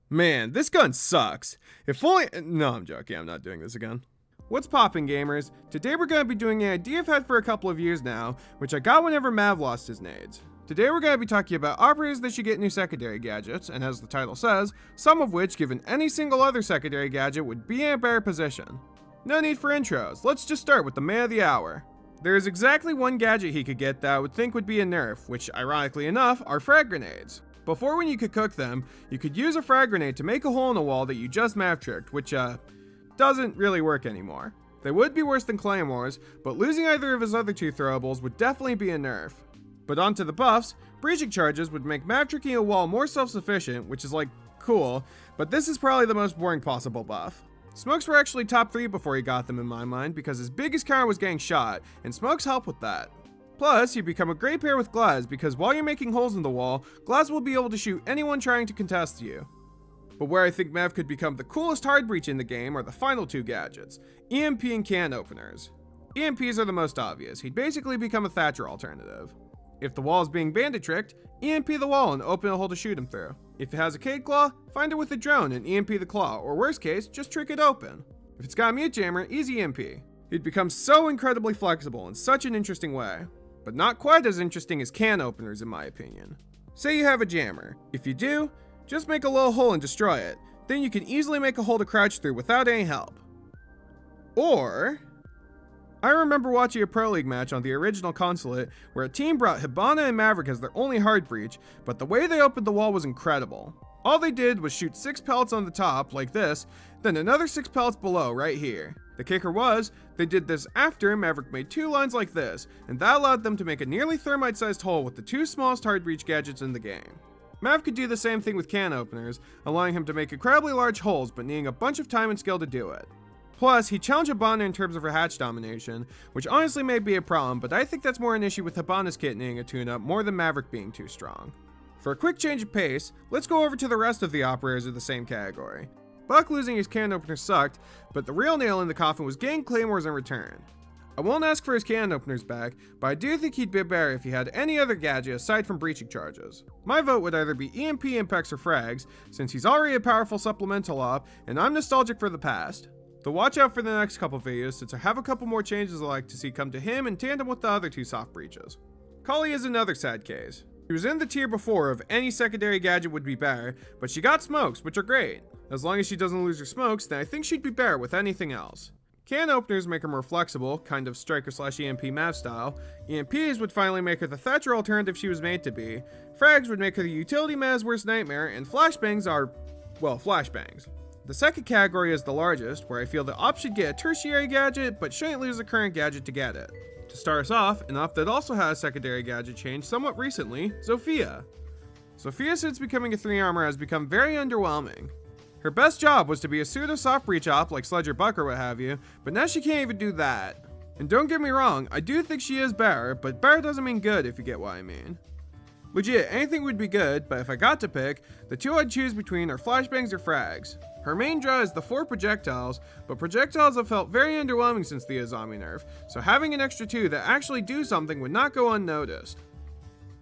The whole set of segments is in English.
Man, this gun sucks. If only. No, I'm joking. I'm not doing this again. What's poppin', gamers? Today we're going to be doing an idea I've had for a couple of years now, which I got whenever Mav lost his nades. Today we're going to be talking about operators that should get new secondary gadgets, and as the title says, some of which, given any single other secondary gadget, would be in a better position. No need for intros, let's just start with the man of the hour. There is exactly one gadget he could get that I would think would be a nerf, which ironically enough are frag grenades. Before, when you could cook them, you could use a frag grenade to make a hole in a wall that you just Mav tricked, which doesn't really work anymore. They would be worse than claymores, but losing either of his other two throwables would definitely be a nerf. But onto the buffs, breaching charges would make Mav tricking a wall more self-sufficient, which is like, cool, but this is probably the most boring possible buff. Smokes were actually top 3 before he got them in my mind, because his biggest counter was getting shot, and smokes help with that. Plus, you become a great pair with Glaz, because while you're making holes in the wall, Glaz will be able to shoot anyone trying to contest you. But where I think Mav could become the coolest hard breach in the game are the final two gadgets, EMP and can openers. EMPs are the most obvious, he'd basically become a Thatcher alternative. If the wall is being bandit tricked, EMP the wall and open a hole to shoot him through. If it has a Cade Claw, find it with a drone and EMP the claw, or worst case, just trick it open. If it's got a mute jammer, easy EMP. He'd become so incredibly flexible in such an interesting way. But not quite as interesting as can openers in my opinion. Say you have a jammer. If you do, just make a little hole and destroy it. Then you can easily make a hole to crouch through without any help. Or, I remember watching a Pro League match on the original consulate where a team brought Hibana and Maverick as their only hard breach, but the way they opened the wall was incredible. All they did was shoot 6 pellets on the top, like this, then another 6 pellets below, right here. The kicker was, they did this after Maverick made 2 lines like this, and that allowed them to make a nearly thermite-sized hole with the 2 smallest hard breach gadgets in the game. Mav could do the same thing with can openers, allowing him to make incredibly large holes but needing a bunch of time and skill to do it. Plus, he challenged Hibana in terms of her hatch domination, which honestly may be a problem, but I think that's more an issue with Hibana's kit needing a tune-up more than Maverick being too strong. For a quick change of pace, let's go over to the rest of the operators of the same category. Buck losing his can opener sucked, but the real nail in the coffin was getting claymores in return. I won't ask for his can openers back, but I do think he'd be better if he had any other gadget aside from breaching charges. My vote would either be EMP impacts or frags, since he's already a powerful supplemental op, and I'm nostalgic for the past. So watch out for the next couple videos, since I have a couple more changes I'd like to see come to him in tandem with the other 2 soft breaches. Kali is another sad case. She was in the tier before of any secondary gadget would be better, but she got smokes, which are great. As long as she doesn't lose her smokes, then I think she'd be better with anything else. Can openers make her more flexible, kind of striker/EMP Mav style. EMPs would finally make her the Thatcher alternative she was made to be. Frags would make her the utility Mav's worst nightmare, and flashbangs are, well, flashbangs. The second category is the largest, where I feel the op should get a tertiary gadget, but shouldn't lose a current gadget to get it. To start us off, an op that also had a secondary gadget change somewhat recently, Zofia. Zofia, since becoming a 3 armor, has become very underwhelming. Her best job was to be a pseudo soft breach op like Sledge or Buck or what have you, but now she can't even do that. And don't get me wrong, I do think she is better, but better doesn't mean good if you get what I mean. Legit, anything would be good, but if I got to pick, the 2 I'd choose between are flashbangs or frags. Her main draw is the 4 projectiles, but projectiles have felt very underwhelming since the Azami nerf, so having an extra 2 that actually do something would not go unnoticed.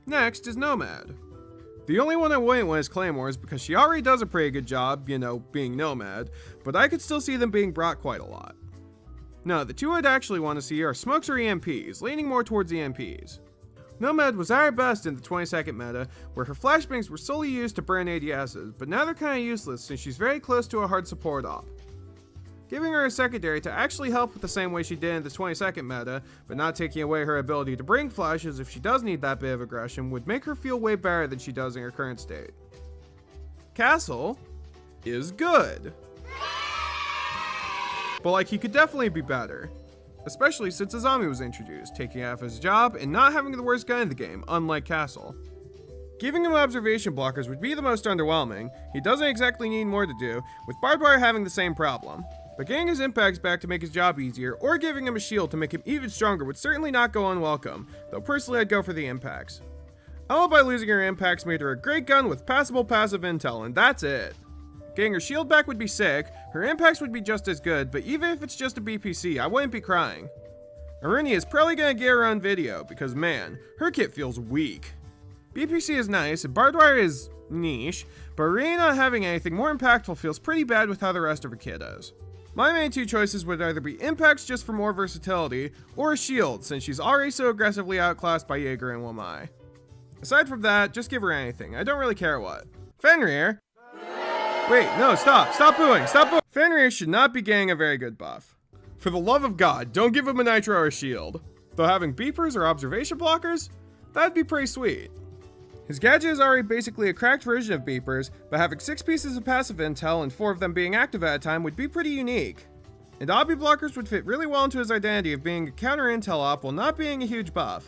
Next is Nomad. The only one I wouldn't want is Claymores because she already does a pretty good job, being Nomad, but I could still see them being brought quite a lot. No, the 2 I'd actually want to see are Smokes or EMPs, leaning more towards EMPs. Nomad was at her best in the 22nd meta, where her flashbangs were solely used to burn ADSs, but now they're kinda useless since she's very close to a hard support op. Giving her a secondary to actually help with the same way she did in the 22nd meta, but not taking away her ability to bring flashes if she does need that bit of aggression, would make her feel way better than she does in her current state. Castle is good. But he could definitely be better. Especially since Azami was introduced, taking half his job and not having the worst gun in the game, unlike Castle. Giving him observation blockers would be the most underwhelming. He doesn't exactly need more to do, with Barbed Wire having the same problem. But getting his impacts back to make his job easier, or giving him a shield to make him even stronger would certainly not go unwelcome, though personally I'd go for the impacts. Alibi losing her impacts made her a great gun with passable passive intel, and that's it. Getting her shield back would be sick, her impacts would be just as good, but even if it's just a BPC, I wouldn't be crying. Arunia is probably gonna get her on video, because man, her kit feels weak. BPC is nice, and barbed wire is niche, but really not having anything more impactful feels pretty bad with how the rest of her kit is. My main two choices would either be impacts just for more versatility, or a shield, since she's already so aggressively outclassed by Jaeger and Wamai. Aside from that, just give her anything, I don't really care what. Fenrir? Wait, no, stop booing, Fenrir should not be getting a very good buff. For the love of God, don't give him a nitro or a shield. Though having beepers or observation blockers, that'd be pretty sweet. His gadget is already basically a cracked version of beepers, but having 6 pieces of passive intel and 4 of them being active at a time would be pretty unique. And obby blockers would fit really well into his identity of being a counter intel op while not being a huge buff.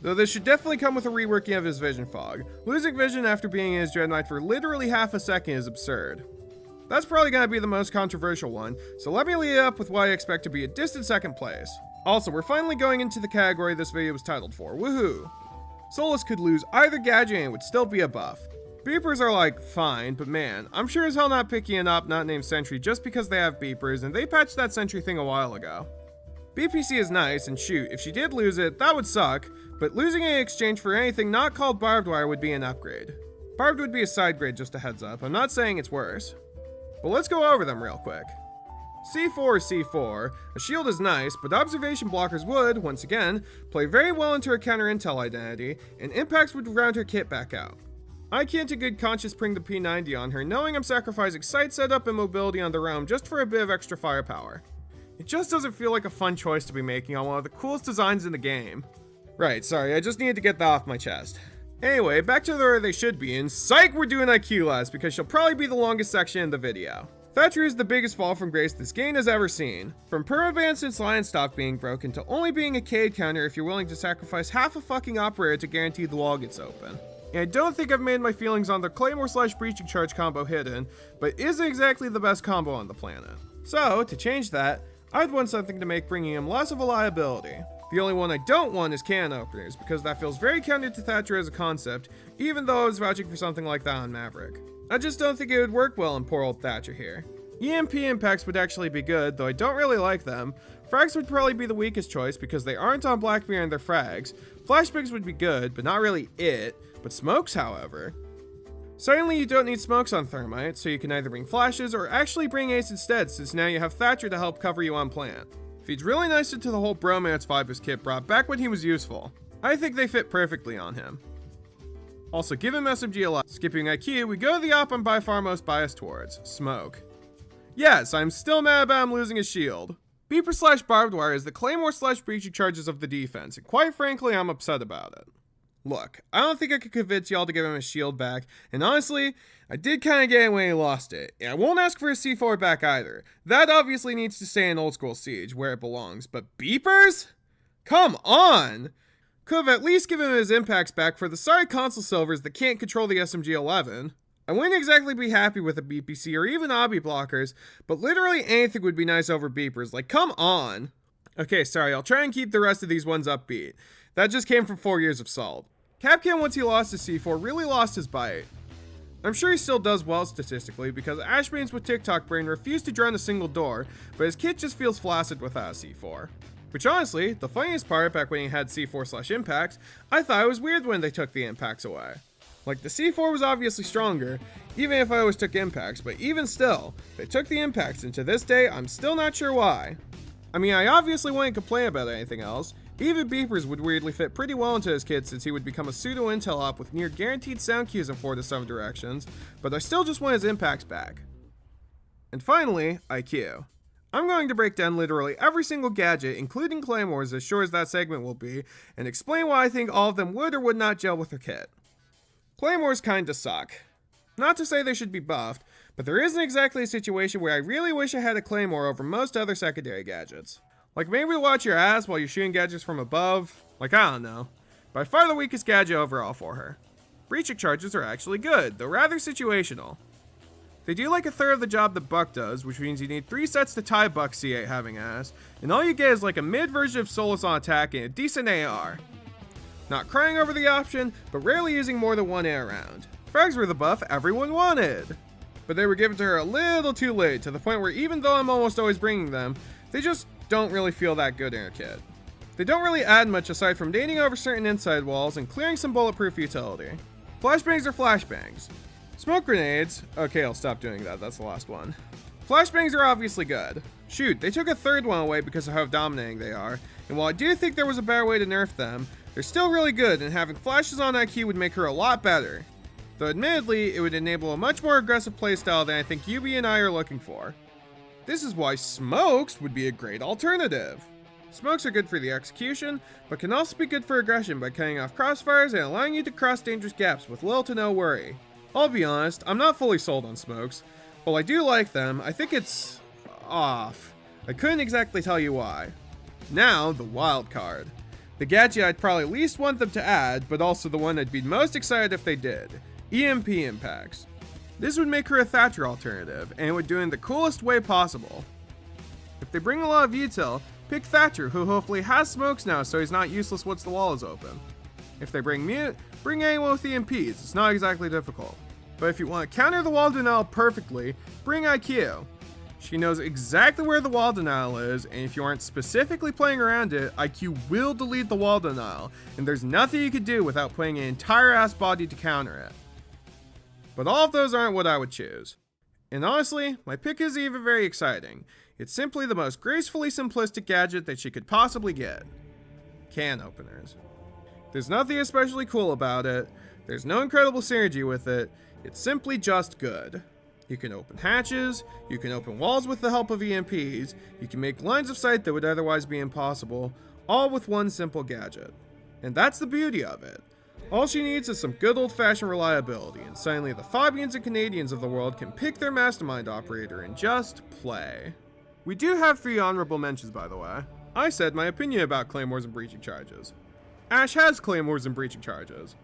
Though this should definitely come with a reworking of his vision fog. Losing vision after being in his Dread Knight for literally half a second is absurd. That's probably going to be the most controversial one, so let me lead up with what I expect to be a distant second place. Also, we're finally going into the category this video was titled for, woohoo! Solus could lose either gadget and it would still be a buff. Beepers are like, fine, but man, I'm sure as hell not picking an op not named Sentry just because they have beepers, and they patched that Sentry thing a while ago. BPC is nice, and shoot, if she did lose it, that would suck, but losing it in exchange for anything not called barbed wire would be an upgrade. Barbed would be a side grade, just a heads up, I'm not saying it's worse. But let's go over them real quick. C4 is C4, a shield is nice, but observation blockers would, once again, play very well into her counter intel identity, and impacts would round her kit back out. I can't in good conscience bring the P90 on her, knowing I'm sacrificing sight setup and mobility on the realm just for a bit of extra firepower. It just doesn't feel like a fun choice to be making on one of the coolest designs in the game. Right, sorry, I just needed to get that off my chest. Anyway, back to where they should be, and psych, we're doing IQ last because she'll probably be the longest section in the video. Thatcher is the biggest fall from grace this game has ever seen. From permaban since Lion stopped being broken to only being a Cade counter if you're willing to sacrifice half a fucking operator to guarantee the wall gets open. And I don't think I've made my feelings on the Claymore/Breaching Charge combo hidden, but isn't exactly the best combo on the planet. So, to change that, I'd want something to make bringing him less of a liability. The only one I don't want is cannon openers, because that feels very counter to Thatcher as a concept, even though I was vouching for something like that on Maverick. I just don't think it would work well in poor old Thatcher here. EMP impacts would actually be good, though I don't really like them. Frags would probably be the weakest choice because they aren't on Blackbeard and their frags. Flashbangs would be good, but not really it. But smokes, however. Suddenly you don't need smokes on Thermite, so you can either bring flashes or actually bring Ace instead, since now you have Thatcher to help cover you on plant. Feeds really nice into the whole bromance vibe his kit brought back when he was useful. I think they fit perfectly on him. Also, give him SMG a lot. Skipping IQ, we go to the op I'm by far most biased towards, Smoke. Yes, I'm still mad about him losing his shield. Beeper/barbed wire is the Claymore/breaching charges of the defense, and quite frankly, I'm upset about it. Look, I don't think I could convince y'all to give him his shield back, and honestly, I did kinda get it when he lost it, and I won't ask for his C4 back either. That obviously needs to stay in old school Siege, where it belongs, but beepers? Come on! Could have at least given him his impacts back for the sorry console silvers that can't control the SMG-11. I wouldn't exactly be happy with a BPC or even obby blockers, but literally anything would be nice over beepers, like come on! Okay, sorry, I'll try and keep the rest of these ones upbeat. That just came from 4 years of Salt. Capcan, once he lost his C4, really lost his bite. I'm sure he still does well statistically because Ashbrains with TikTok Brain refused to drown a single door, but his kit just feels flaccid without a C4. Which honestly, the funniest part back when he had C4/impacts, I thought it was weird when they took the impacts away. Like the C4 was obviously stronger, even if I always took impacts, but even still, they took the impacts and to this day, I'm still not sure why. I mean, I obviously wouldn't complain about anything else. Even beepers would weirdly fit pretty well into his kit since he would become a pseudo-intel op with near guaranteed sound cues in 4 to 7 directions, but I still just want his impacts back. And finally, IQ. I'm going to break down literally every single gadget, including Claymores as sure as that segment will be, and explain why I think all of them would or would not gel with their kit. Claymores kinda suck. Not to say they should be buffed, but there isn't exactly a situation where I really wish I had a Claymore over most other secondary gadgets. Like maybe to watch your ass while you're shooting gadgets from above, like I don't know. By far the weakest gadget overall for her. Breaching charges are actually good, though rather situational. They do like a third of the job that Buck does, which means you need 3 sets to tie Buck C8 having ass, and all you get is like a mid version of Solus on attack and a decent AR. Not crying over the option, but rarely using more than 1 air round. Frags were the buff everyone wanted. But they were given to her a little too late, to the point where even though I'm almost always bringing them, they just don't really feel that good in her kit. They don't really add much aside from dating over certain inside walls and clearing some bulletproof utility. Flashbangs are flashbangs. Smoke grenades, okay, I'll stop doing that, that's the last one. Flashbangs are obviously good. Shoot, they took a third one away because of how dominating they are, and while I do think there was a better way to nerf them, they're still really good, and having flashes on IQ would make her a lot better. Though admittedly, it would enable a much more aggressive playstyle than I think Yubi and I are looking for. This is why smokes would be a great alternative. Smokes are good for the execution, but can also be good for aggression by cutting off crossfires and allowing you to cross dangerous gaps with little to no worry. I'll be honest, I'm not fully sold on smokes. While I do like them, I think it's off. I couldn't exactly tell you why. Now, the wild card. The gadget I'd probably least want them to add, but also the one I'd be most excited if they did. EMP impacts. This would make her a Thatcher alternative, and it would do it in the coolest way possible. If they bring a lot of util, pick Thatcher, who hopefully has smokes now so he's not useless once the wall is open. If they bring Mute, bring anyone with EMPs, it's not exactly difficult. But if you want to counter the wall denial perfectly, bring IQ. She knows exactly where the wall denial is, and if you aren't specifically playing around it, IQ will delete the wall denial, and there's nothing you could do without putting an entire ass body to counter it. But all of those aren't what I would choose. And honestly, my pick isn't even very exciting. It's simply the most gracefully simplistic gadget that she could possibly get. Can openers. There's nothing especially cool about it, there's no incredible synergy with it, it's simply just good. You can open hatches, you can open walls with the help of EMPs, you can make lines of sight that would otherwise be impossible, all with one simple gadget. And that's the beauty of it. All she needs is some good old-fashioned reliability, and suddenly the Fabians and Canadians of the world can pick their mastermind operator and just play. We do have 3 honorable mentions, by the way. I said my opinion about claymores and breaching charges. Ash has claymores and breaching charges.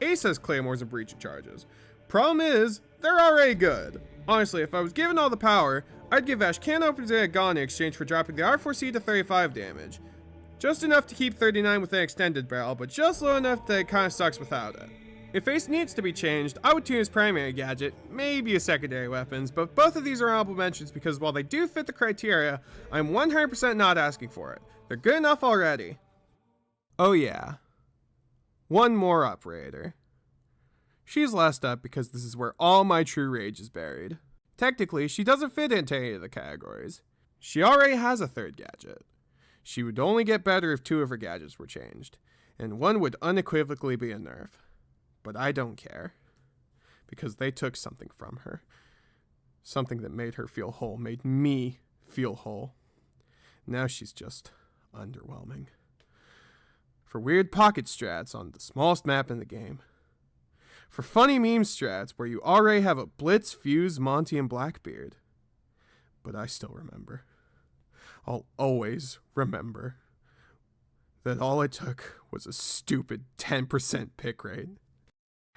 Ace has claymores and breaching charges. Problem is, they're already good. Honestly, if I was given all the power, I'd give Ash can openers and a gun in exchange for dropping the R4C to 35 damage. Just enough to keep 39 with an extended barrel, but just low enough that it kinda sucks without it. If Ace needs to be changed, I would tune his primary gadget, maybe his secondary weapons, but both of these are honorable mentions because while they do fit the criteria, I'm 100% not asking for it. They're good enough already. Oh yeah. One more operator. She's last up because this is where all my true rage is buried. Technically, she doesn't fit into any of the categories. She already has a third gadget. She would only get better if 2 of her gadgets were changed, and one would unequivocally be a nerf. But I don't care, because they took something from her. Something that made her feel whole, made me feel whole. Now she's just underwhelming. For weird pocket strats on the smallest map in the game. For funny meme strats where you already have a Blitz, Fuse, Monty, and Blackbeard. But I still remember. I'll always remember that all it took was a stupid 10% pick rate.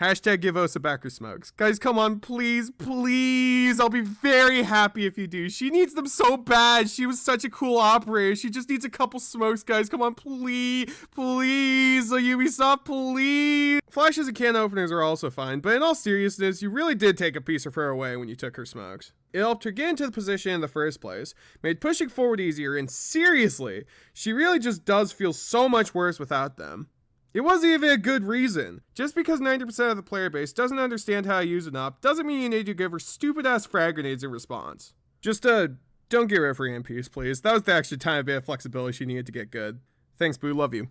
Hashtag give Osa back her smokes. Guys, come on, please, please. I'll be very happy if you do. She needs them so bad. She was such a cool operator. She just needs a couple smokes, guys. Come on, please, please. Ubisoft, please. Flashes and can openers are also fine, but in all seriousness, you really did take a piece of her away when you took her smokes. It helped her get into the position in the first place, made pushing forward easier, and seriously, she really just does feel so much worse without them. It wasn't even a good reason. Just because 90% of the player base doesn't understand how to use an op doesn't mean you need to give her stupid ass frag grenades in response. Just don't get rid of her EMPs, please. That was the extra tiny bit of flexibility she needed to get good. Thanks, boo, love you.